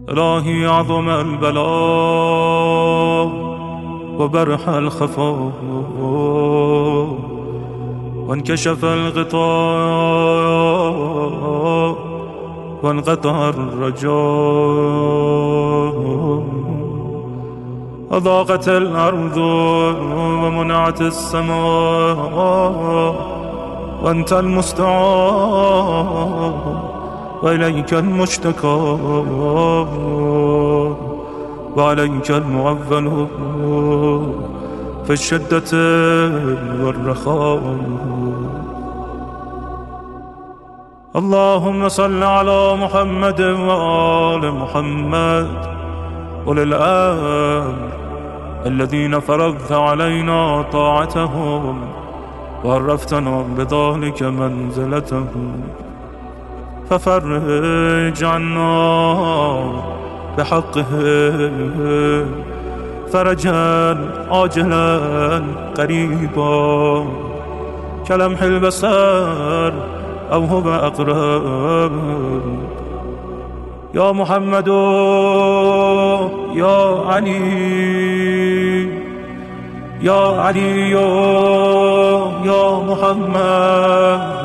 إلهي عظم البلاء وبرح الخفاء وانكشف الغطاء وانقطع الرجاء، أضاقت الأرض ومنعت السماء، وأنت المستعان وإليك المشتكى وعليك المعول في الشدة والرخاء. اللهم صل على محمد وآل محمد أولي الأمر الذين فرضت علينا طاعتهم وعرفتنا بذلك منزلتهم، ففرج عنا بحقهم فرجا عاجلا قريبا كلمح البصر أو هو أقرب. يا محمد يا علي يا علي يا محمد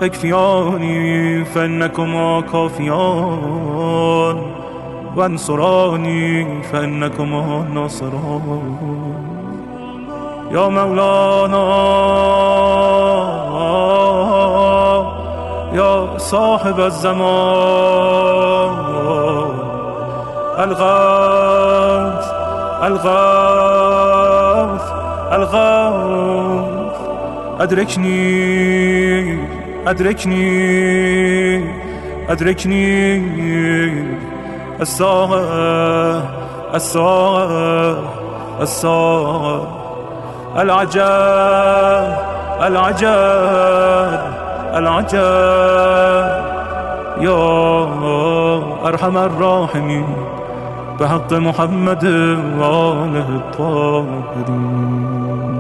اكفياني فإنكما كافيان، وانصراني فإنكما ناصران. يا مولانا يا صاحب الزمان الغوث الغوث الغوث، أدركني أدركني أدركني الساعة الساعة الساعة. العجب العجب العجب يا أرحم الراحمين بحق محمد وآله الطاهرين.